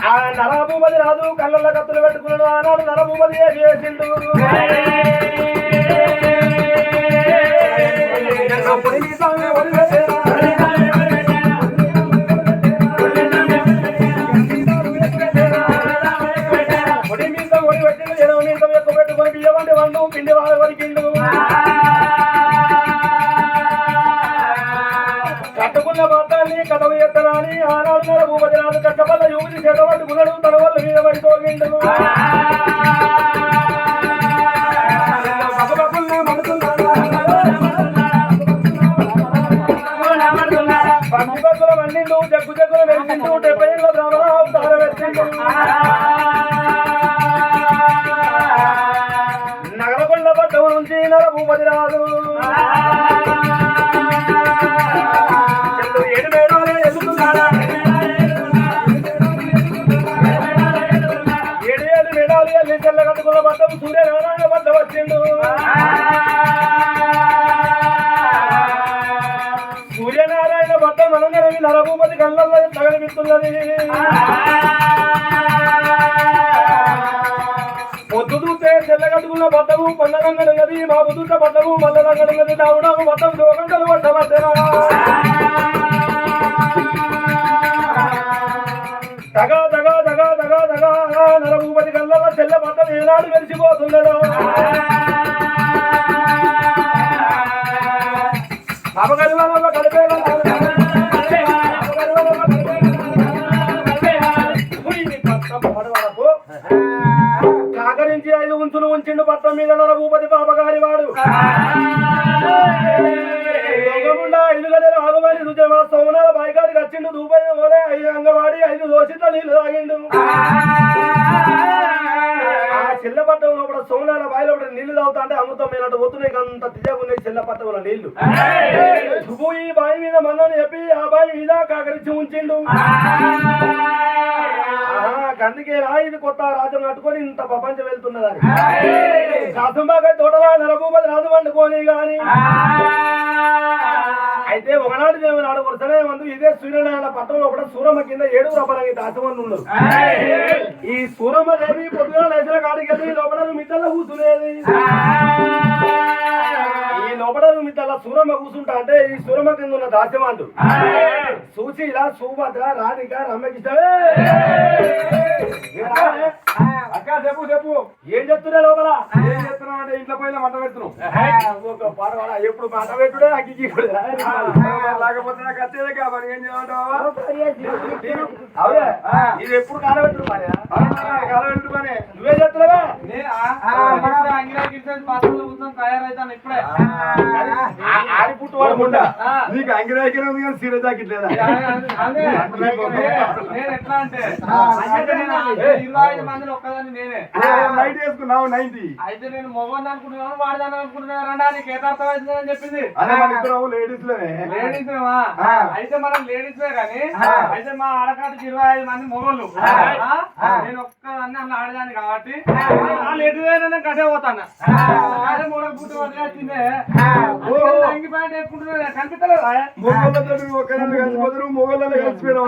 ఆ నరభూపతి రాదు కళ్ళల్లో కత్తులు పెట్టుకున్నాడు ఆనాడు నరభూపతి చేసిండు పొడి మీద ఒడి పెట్టిండు ఎనవ మీద ఎక్కువ పెట్టుకొని బియ్యమంటే వండు పిండి వాళ్ళ వరికిండు కట్టుకున్న భర్తల్ని కథవు ఎత్తనాని ఆనాడు నరభూపతి రాదు కట్టబల్ల యువతి చేతబట్టుకున్నాడు తన వల్ల మీద పడిపోయిండు పంచి బస్సుల వండిండు జగ్గు జగ్గులు వెలిసిండు 70 ఏళ్ళ బ్రాహ్మణ అవతారం ఎత్తిండు నగరకొండ పట్టం నుంచి నరభూపతి రాదు 7 మేడాలే ఎదుగుతున్నాడా 7 మేడాలు ఎల్లి చెల్ల కట్టుకున్న పట్టం సూర్యనారాయణ వద్ద వచ్చిండు సూర్యనారాయణ పట్టం అనగానే నరభూపతి కళ్ళల్లో తగలిపిస్తున్నది పొద్దు చూస్తే చెల్లగట్టుకున్న పట్టము పండరంగడున్నది మా బుద్ధుట పట్టము మల్లరంగడున్నది దావుడాము పట్టం దోగంటలు పట్టబట్టరా దగా దగా దగా దగా దగా నరభూపతి కళ్ళల్లో చెల్ల పట్టం ఏనాడు వెలిసిపోతున్నదో అపగరివాళ్ళ కలిపే కాకరించి 5 ఉంచులు ఉంచిండు పట్టం మీద నరభూపతి పాపగారి వాడు ఇల్లు గడలు ఆగమని రుజమా సోమనాల బాయికాడికి వచ్చిండు దూపైన పోలే 5 అంగవాడి 5 దోషిట్ల నీళ్లు తాగిండు ఆ చెల్ల పట్టం లోపల సోమనాల బాయి లోపల నీళ్లు తాగుతా అంటే అమృతమైనట్టు పోతున్నాయి అంత తిజగున్నాయి చెల్ల పట్టంలో నీళ్లు దుబ్బు ఈ బాయి మీద మన్నని చెప్పి ఆ బాయి మీద కాకరించి ఉంచిండు అందుకే ఇది కొత్త రాజ్యం కట్టుకొని ఇంత ప్రపంచం వెళ్తున్నదని కాసంబాగా తోటలా నరభూపతి రాజు వండుకొని గాని అయితే ఒకనాడు దేవుని నాడు వరుసనే మందు ఇదే సూర్యనారాయణ పట్టణంలో కూడా సూరమ్మ కింద 7 రూపాయలకి దాసమని ఉన్నారు ఈ సూరమ్మ దేవి పొద్దున లేచిన కాడికి వెళ్ళి లోపల మిద్దల్లో కూర్చునేది ఈ లోపల మిద్దల సూరమ్మ కూర్చుంటా అంటే ఈ సూరమ్మ కింద ఉన్న దాసమాండు సుశీల సుభద్ర రాధిక రమ్యకిష్టవే అక్క చెప్పు చెప్పు ఏం చెప్తున్నా లోపల ఏం చెప్తున్నావు అంటే ఇంట్లో పోయిన మంట పెడుతున్నావు పాడవాడ ఎప్పుడు మంట పెట్టుడే అగ్గి లేకపోతే నాకు వచ్చేదే కాబట్టి ఏం చేయమంటావు ఇది ఎప్పుడు కాలబెట్టు పని కాలబెట్టు పని నువ్వే చెప్తున్నావా తయారైతాను ఇప్పుడే ఆడి పుట్టు వాడుకుంటా నీకు అంగిరాకి ఉంది కానీ సీర జాకెట్ లేదా నేను ఎట్లా అంటే 25 మందిలో ఒక్కదాన్ని నేనే నైట్ వేసుకున్నావు 90 అయితే నేను మొగోని అనుకుంటున్నాను వాడదాని అనుకుంటున్నాను నీకు ఏతార్థమైందని చెప్పింది లేడీస్ అయితే మనం లేడీస్లే కానీ అయితే మా ఆడకాటికి 25 మంది మొగోళ్ళు నేను ఒక్కదాన్ని అన్న ఆడదాన్ని కాబట్టి లేడీ కట్టే పోతాను మూడో పూట వదిలేసిందే అంగి ప్యాంట్ వేసుకుంటున్నా కనిపిస్తలేదా మొగోళ్ళతో కలిసిపోతారు మొగోళ్ళలో కలిసిపోయినా